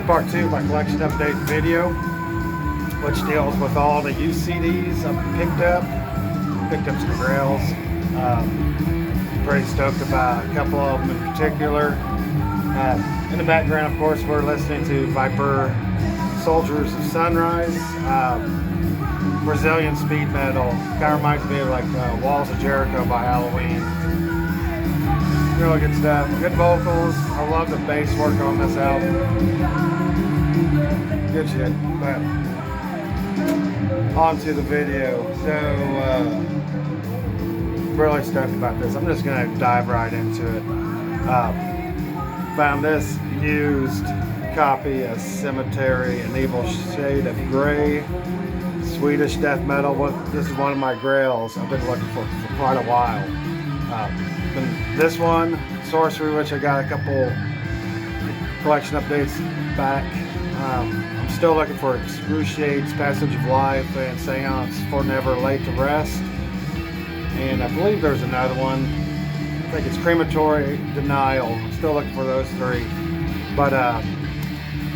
part 2 of my collection update video, which deals with all the used CDs I've picked up some grails. Pretty stoked about a couple of them in particular. In the background, of course, we're listening to Viper Soldiers of Sunrise, Brazilian speed metal. Kind of reminds me of like Walls of Jericho by Halloween. Really good stuff. Good vocals. I love the bass work on this album. Good shit. But on to the video. So, really stoked about this. I'm just gonna dive right into it. Found this used copy of Cemetery, An Evil Shade of Grey, Swedish death metal. This is one of my grails I've been looking for quite a while. This one, Sorcery, which I got a couple collection updates back. I'm still looking for Excruciates, Passage of Life, and Seance for Never Laid to Rest. And I believe there's another one. I think it's Crematory Denial. I'm still looking for those three. But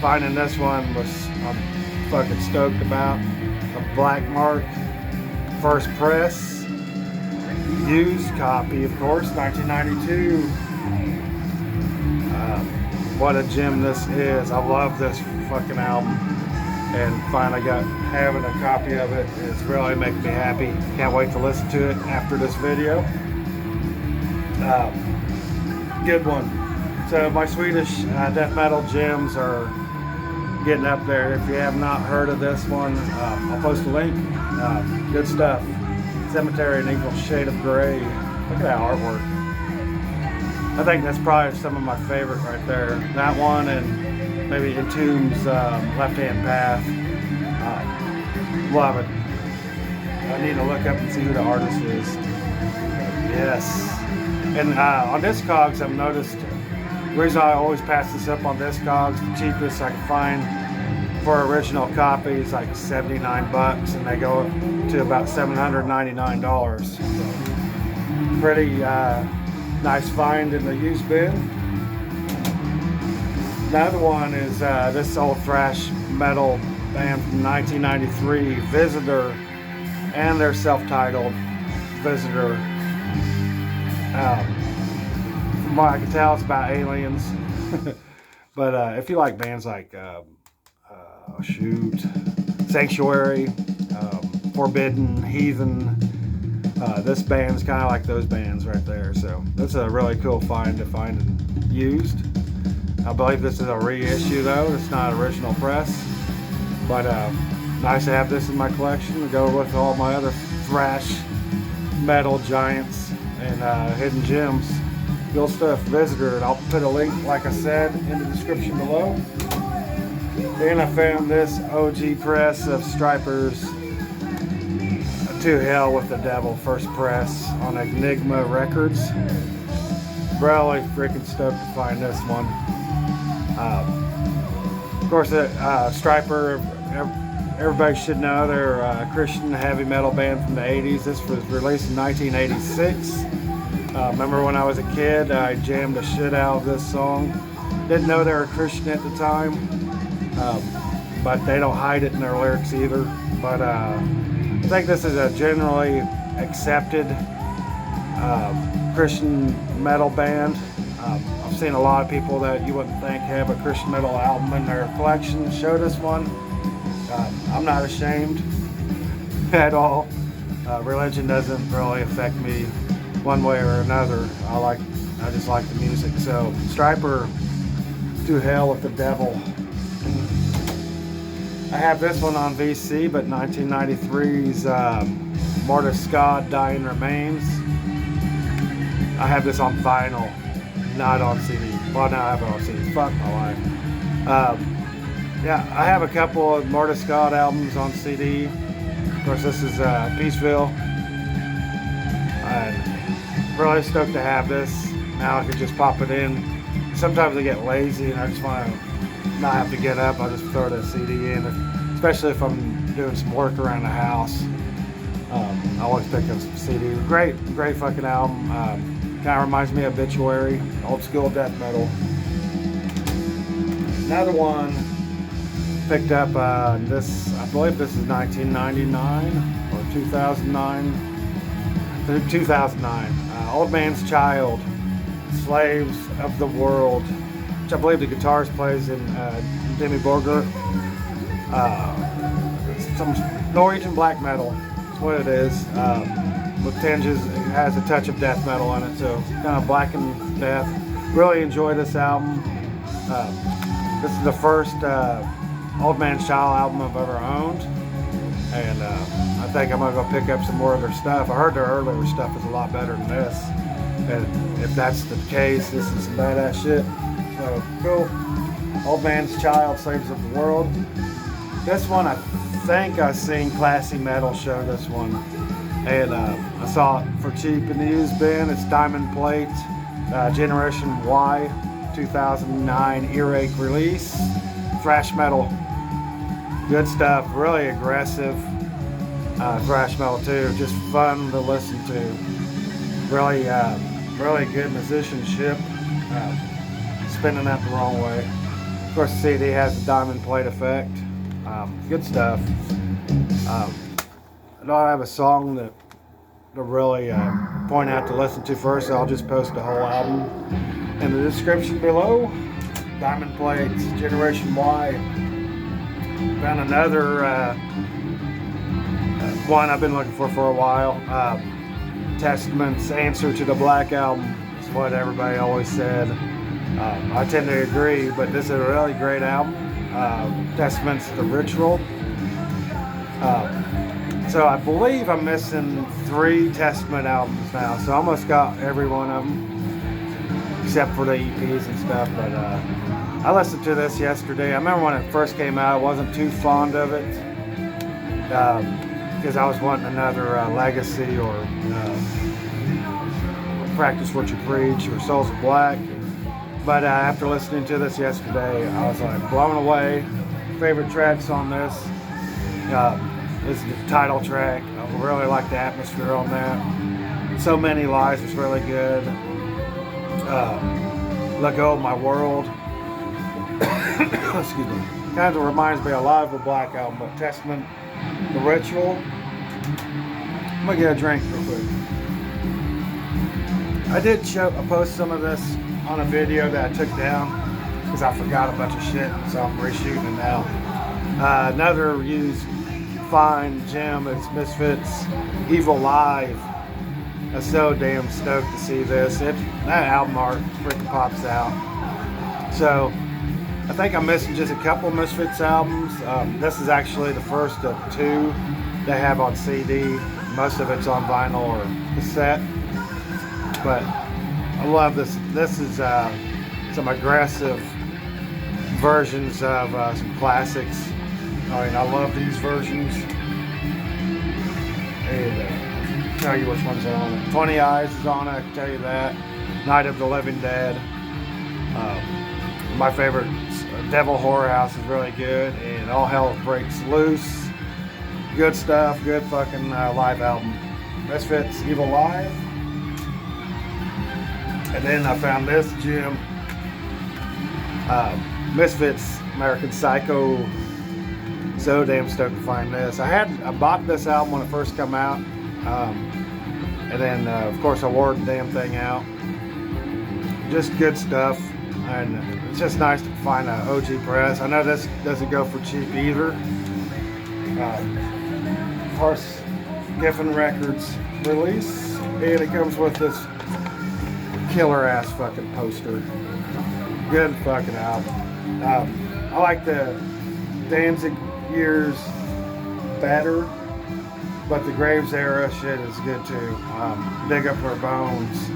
finding this one was I'm fucking stoked about. A Black Mark first press, used copy, of course, 1992. What a gem this is. I love this fucking album, and finally having a copy of it is really making me happy. Can't wait to listen to it after this video. Good one. So my Swedish death metal gems are getting up there. If you have not heard of this one, I'll post a link. Good stuff. Cemetery, An Evil Shade of Grey. Look at that artwork. I think that's probably some of my favorite right there. That one and maybe Entombed's Left Hand Path. Love it. I need to look up and see who the artist is. Yes. And on Discogs, I've noticed, the reason I always pass this up on Discogs, the cheapest I can find for original copies, like 79 bucks, and they go up to about $799. So, pretty nice find in the used bin. Another one is this old thrash metal band from 1993, Visitor, and their self-titled Visitor. From what I can tell, it's about aliens. But if you like bands like Sanctuary, Forbidden, Heathen, this band's kind of like those bands right there. So that's a really cool find to find and used. I believe this is a reissue though. It's not original press. But nice to have this in my collection to go with all my other thrash metal giants and hidden gems. Good stuff. Visitor, and I'll put a link, like I said, in the description below. Then I found this OG press of Striper's To Hell with the Devil first press on Enigma Records. Really freaking stoked to find this one. Of course, Striper, everybody should know, they're a Christian heavy metal band from the 80s. This was released in 1986. Remember when I was a kid, I jammed the shit out of this song. Didn't know they were Christian at the time, but they don't hide it in their lyrics either. But I think this is a generally accepted Christian metal band. I've seen a lot of people that you wouldn't think have a Christian metal album in their collection show this one. I'm not ashamed at all. Religion doesn't really affect me one way or another. I just like the music. So Striper, To Hell with the Devil. I have this one on VC, but 1993's Mortis God, Dying Remains. I have this on vinyl, not on CD. Well, now I have it on CD. Fuck my life. Yeah, I have a couple of Mortis God albums on CD. Of course, this is Peaceville. Really stoked to have this. Now I can just pop it in. Sometimes I get lazy and I just want to not have to get up. I just throw the CD in, especially if I'm doing some work around the house. I always pick up some CD. Great fucking album. Kind of reminds me of Obituary, old school death metal. Another one Picked up this, I believe this is 1999 or 2009. 2009. Old Man's Child, Slaves of the World, which I believe the guitarist plays in Demi Borger. Some Norwegian black metal. That's what it is. With tinges, it has a touch of death metal in it, so kind of black and death. Really enjoy this album. This is the first Old Man's Child album I've ever owned, and I think I'm gonna go pick up some more of their stuff. I heard their earlier stuff is a lot better than this, and if that's the case, this is some badass shit. So cool. Old Man's Child, Slaves of the World. This one, I think I've seen Classy Metal show this one, and I saw it for cheap in the used bin. It's diamond plate, Generation Y, 2009 earache release. Thrash metal, good stuff. Really aggressive thrash metal too. Just fun to listen to. Really, really good musicianship. Spinning that the wrong way. Of course, the CD has the diamond plate effect. Good stuff. I don't have a song that to really point out to listen to first, so I'll just post the whole album in the description below. Diamond plates, Generation Y. Found another one I've been looking for a while. Testament's Answer to the Black Album is what everybody always said. I tend to agree, but this is a really great album. Testament's The Ritual. So I believe I'm missing 3 Testament albums now, so I almost got every one of them, except for the EPs and stuff. But I listened to this yesterday. I remember when it first came out, I wasn't too fond of it, because I was wanting another Legacy or Practice What You Preach or Souls of Black. But after listening to this yesterday, I was like blown away. Favorite tracks on this. This is the title track. I really like the atmosphere on that. So Many Lies was really good. Let Go of My World. Excuse me. Kind of reminds me a lot of the Black Album, but Testament, The Ritual. I'm gonna get a drink real quick. I did post some of this on a video that I took down because I forgot a bunch of shit, so I'm reshooting it now. Another used fine gem is Misfits Evil Live. I'm so damn stoked to see this. That album art freaking pops out. So I think I'm missing just a couple Misfits albums. This is actually the first of 2 they have on CD. Most of it's on vinyl or cassette. But I love this. This is some aggressive versions of some classics. I mean, I love these versions. And I'll tell you which ones are on it. 20 Eyes is on it, I can tell you that. Night of the Living Dead. My favorite, Devil Horror House, is really good. And All Hell Breaks Loose. Good stuff. Good fucking live album. Misfits Evil Live. And then I found this gem. Misfits American Psycho. So damn stoked to find this. I bought this album when it first came out. And then of course I wore the damn thing out. Just good stuff. And it's just nice to find an OG press. I know this doesn't go for cheap either. Of course, Geffen Records release. And it comes with this killer ass fucking poster. Good fucking album. I like the Danzig years better, but the Graves era shit is good too. Dig Up Her Bones.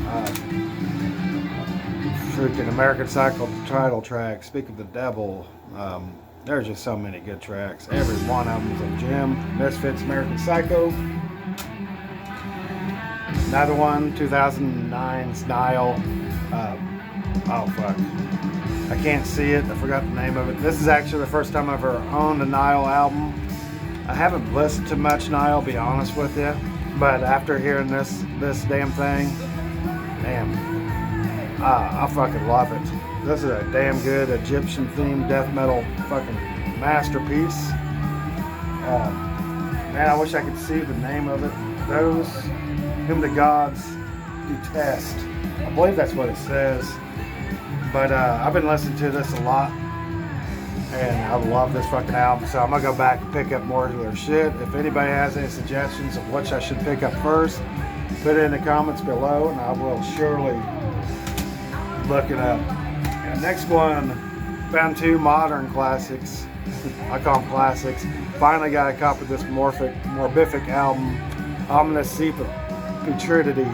Freaking American Psycho title track. Speak of the Devil. There's just so many good tracks. Every one of them is a gem. Misfits American Psycho. Another one, 2009's Nile. Oh fuck. I can't see it. I forgot the name of it. This is actually the first time I've ever owned a Nile album. I haven't listened to much Nile, be honest with you. But after hearing this damn thing, damn, I fucking love it. This is a damn good Egyptian themed death metal fucking masterpiece. Man, I wish I could see the name of it. Those whom the gods detest. I believe that's what it says. But I've been listening to this a lot, and I love this fucking album. So I'm gonna go back and pick up more of their shit. If anybody has any suggestions of which I should pick up first, put it in the comments below, and I will surely look it up. And next one, found two modern classics. I call them classics. Finally got a copy of this Morbific album, Ominous Sea Putridity,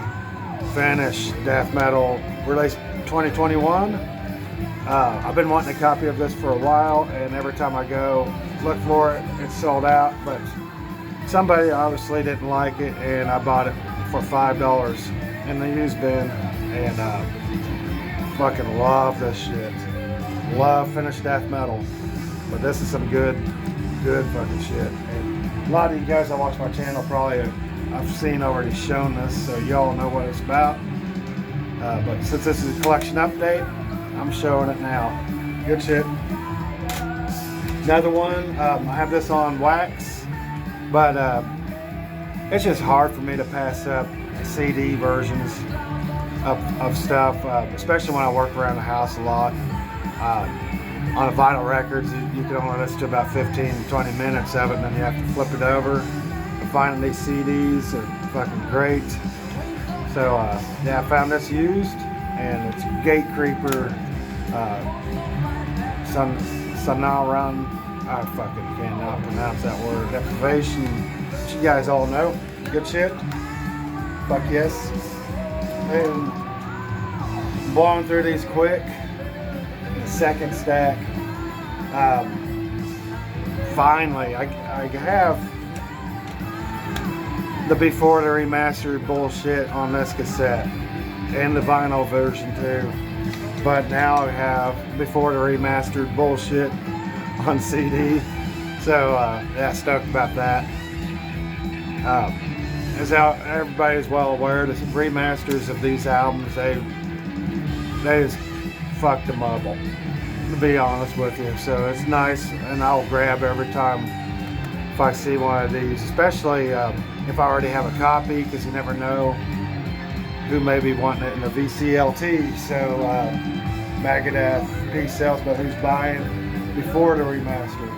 Finnish death metal, released 2021. I've been wanting a copy of this for a while, and every time I go look for it, it's sold out. But somebody obviously didn't like it, and I bought it for $5 in the used bin, and fucking love this shit. Love Finnish death metal, but this is some good fucking shit. And a lot of you guys that watch my channel probably I've seen already shown this, so y'all know what it's about. But since this is a collection update, I'm showing it now. Good shit. Another one, I have this on wax, but it's just hard for me to pass up CD versions of stuff, especially when I work around the house a lot. On a vinyl records, you can only listen to about 15-20 minutes of it, and then you have to flip it over. And finding these CDs are fucking great. So yeah, I found this used, and it's Gate Creeper, Sonaran. I fucking cannot pronounce that word. Deprivation, which you guys all know. Good shit. Fuck yes. And blowing through these quick. The second stack. Finally, I have the before the remastered bullshit on this cassette and the vinyl version too. But now I have before the remastered bullshit on CD. So yeah, stoked about that. As everybody is well aware, the remasters of these albums, they just fucked them up, to be honest with you. So it's nice, and I'll grab every time if I see one of these, especially if I already have a copy, because you never know who may be wanting it in the VCLT. So Megadeth, peace sales, but who's buying before the remaster.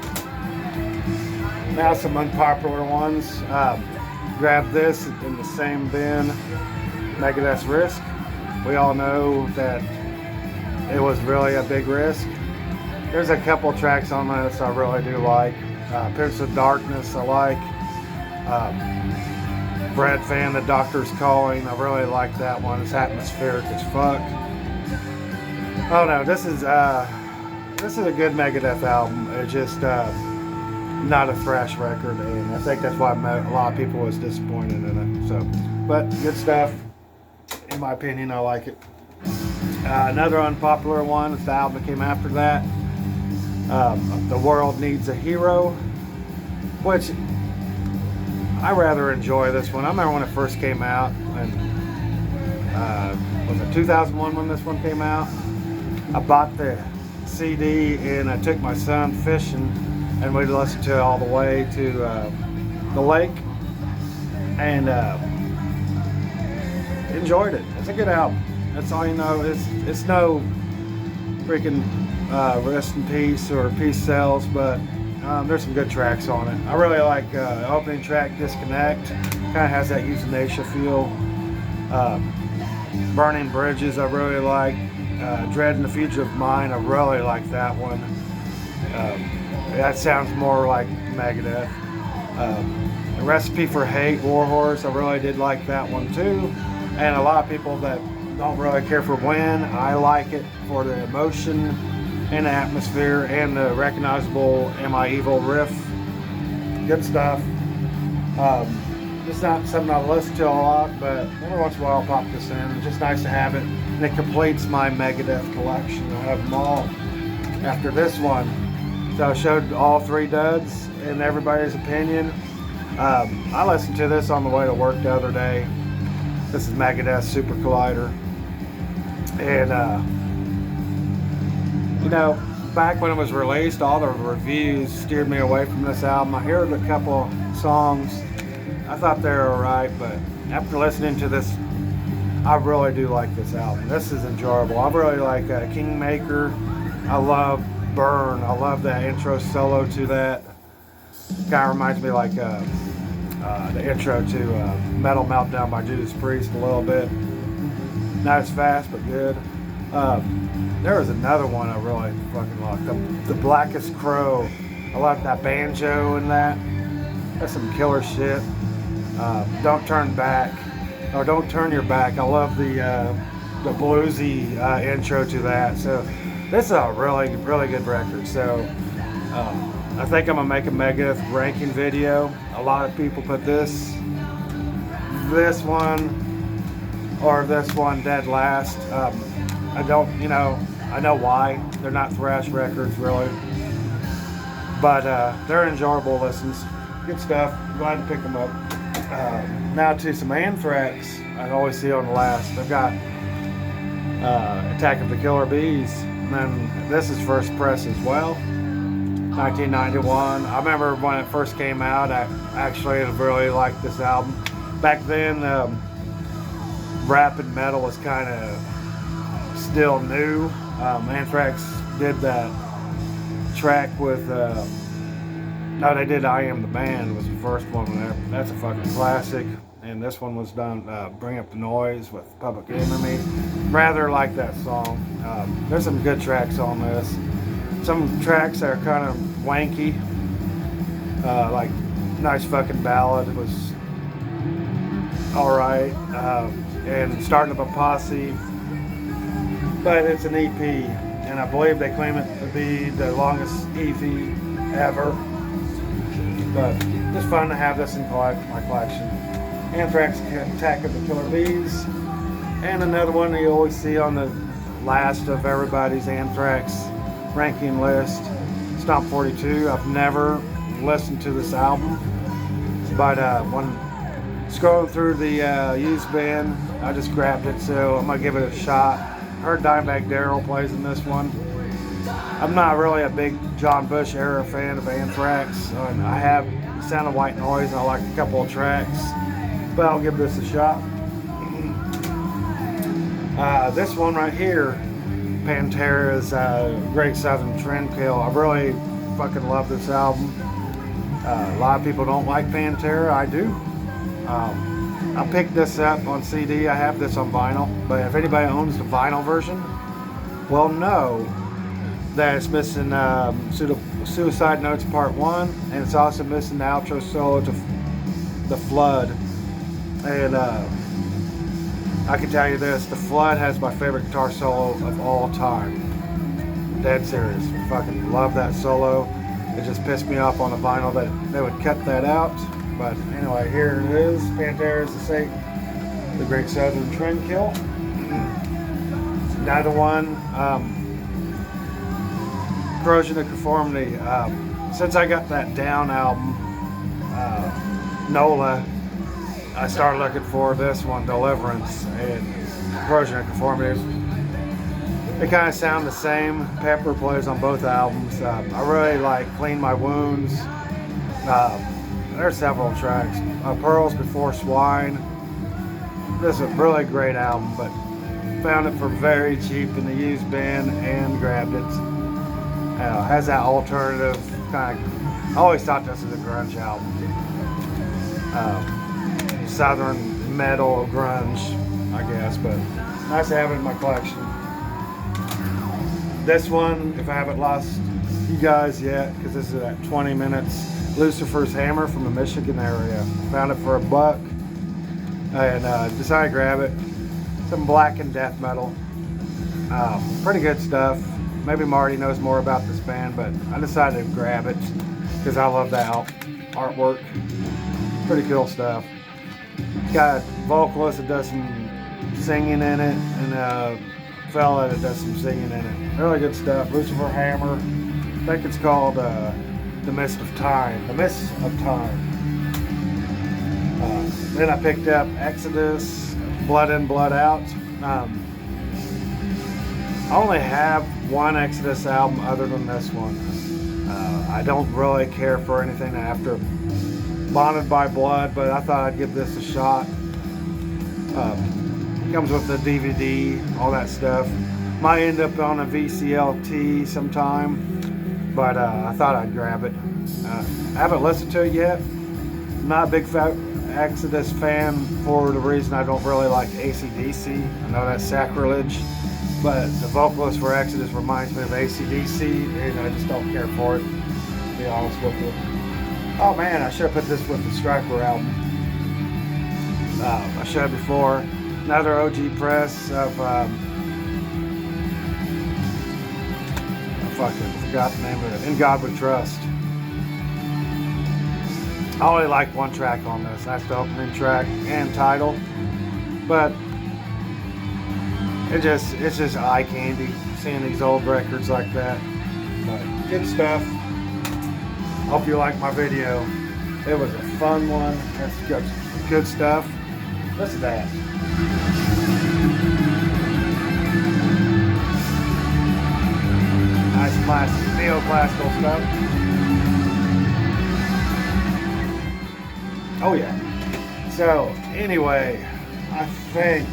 Now some unpopular ones. Grab this in the same bin, Megadeth's Risk. We all know that it was really a big risk. There's a couple tracks on this I really do like. Prince of Darkness I like. Brad Fan, The Doctor's Calling, I really like that one. It's atmospheric as fuck. Oh no, this is a good Megadeth album. It's just not a thrash record, and I think that's why a lot of people was disappointed in it. So, but good stuff. In my opinion, I like it. Another unpopular one is the album that came after that. The World Needs a Hero, which I rather enjoy this one. I remember when it first came out, and was it 2001 when this one came out? I bought the CD and I took my son fishing, and we listened to it all the way to the lake, and enjoyed it. It's a good album. That's all you know. It's no freaking Rest in Peace or Peace Sells, but there's some good tracks on it. I really like the opening track, Disconnect. Kind of has that Euthanasia feel. Burning Bridges, I really like. Dread and the Future of Mine, I really like that one. That sounds more like Megadeth. The Recipe for Hate, Warhorse, I really did like that one too. And a lot of people that don't really care for When, I like it for the emotion and the atmosphere and the recognizable Am I Evil riff. Good stuff. It's not something I listen to a lot, but every once in a while I'll pop this in. It's just nice to have it, and it completes my Megadeth collection. I have them all after this one. So I showed all three duds in everybody's opinion. I listened to this on the way to work the other day. This is Megadeth Super Collider. And, you know, back when it was released, all the reviews steered me away from this album. I heard a couple songs. I thought they were alright, but after listening to this, I really do like this album. This is enjoyable. I really like Kingmaker. I love Burn. I love that intro solo to that. Kind of reminds me like the intro to Metal Meltdown by Judas Priest a little bit. Not as fast, but good. There was another one I really fucking liked. The Blackest Crow. I like that banjo in that. That's some killer shit. Don't Turn Back. Or Don't Turn Your Back. I love the bluesy intro to that. So this is a really, really good record. So I think I'm gonna make a Megadeth ranking video. A lot of people put this one, or this one dead last. I don't, I know why. They're not thrash records really, but they're enjoyable listens. Good stuff. Glad to pick them up. Now to some Anthrax. I always see on the last. They've got Attack of the Killer Bees, and then this is first press as well. 1991. I remember when it first came out. I actually really liked this album. Back then, rap and metal was kind of still new. Anthrax did that track with. No, they did I Am the Band was the first one there. That's a fucking classic. And this one was done, Bring Up the Noise with Public Enemy. Rather like that song. There's some good tracks on this. Some tracks that are kind of wanky. Like Nice Fucking Ballad was alright. And Starting Up a Posse. But it's an EP. And I believe they claim it to be the longest EP ever. But it's fun to have this in my collection. Anthrax Attack of the Killer Bees. And another one that you always see on the last of everybody's Anthrax ranking list. Stomp 42. I've never listened to this album. But when scrolling through the used bin, I just grabbed it. So I'm going to give it a shot. I heard Dimebag Darrell plays in this one. I'm not really a big John Bush era fan of Anthrax. I have Sound of White Noise and I like a couple of tracks, but I'll give this a shot. This one right here, Pantera's Great Southern Trendkill. I really fucking love this album. A lot of people don't like Pantera. I do. I picked this up on CD. I have this on vinyl, but if anybody owns the vinyl version, well, no. That it's missing Suicide Notes Part 1, and it's also missing the outro solo to The Flood. And I can tell you this, The Flood has my favorite guitar solo of all time. Dead serious. Fucking love that solo. It just pissed me off on the vinyl that they would cut that out. But anyway, here it is. Pantera's The Great Southern Trendkill. Another one. Corrosion of Conformity. Since I got that Down album, NOLA, I started looking for this one, Deliverance, and Corrosion of Conformity. They kind of sound the same. Pepper plays on both albums. I really like Clean My Wounds. There's several tracks. Pearls Before Swine. This is a really great album, but found it for very cheap in the used bin and grabbed it. Has that alternative kind of. I always thought this was a grunge album. Southern metal grunge, I guess, but nice to have it in my collection. This one, if I haven't lost you guys yet, because this is at 20 minutes, Lucifer's Hammer from the Michigan area. Found it for $1 and decided to grab it. Some black and death metal. Pretty good stuff. Maybe Marty knows more about this band, but I decided to grab it because I love that artwork. Pretty cool stuff. Got a vocalist that does some singing in it, and a fella that does some singing in it. Really good stuff. Lucifer Hammer. I think it's called The Mist of Time. The Mist of Time. Then I picked up Exodus, Blood In, Blood Out. I only have one Exodus album other than this one. I don't really care for anything after Bonded by Blood, but I thought I'd give this a shot. Comes with the DVD, all that stuff. Might end up on a VCLT sometime, but I thought I'd grab it. I haven't listened to it yet. I'm not a big Exodus fan for the reason I don't really like AC/DC. I know that's sacrilege, but the vocalist for Exodus reminds me of AC/DC, and I just don't care for it, to be honest with you. Oh man, I should have put this with the Striper album. I showed before. Another OG press of I forgot the name of it. In God We Trust. I only like one track on this. That's the opening track and title. But it's just eye candy seeing these old records like that. But good stuff. Hope you like my video. It was a fun one. That's good stuff. Listen to that. Nice classic, neoclassical stuff. Oh yeah. So anyway, I think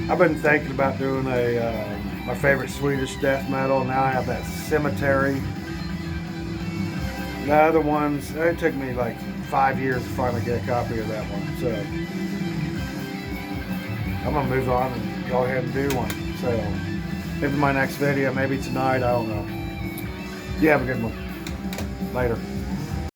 I've been thinking about doing my favorite Swedish death metal. Now I have that Cemetery. The other ones, it took me like 5 years to finally get a copy of that one. So I'm gonna move on and go ahead and do one. So maybe my next video, maybe tonight, I don't know. You have a good one. Later.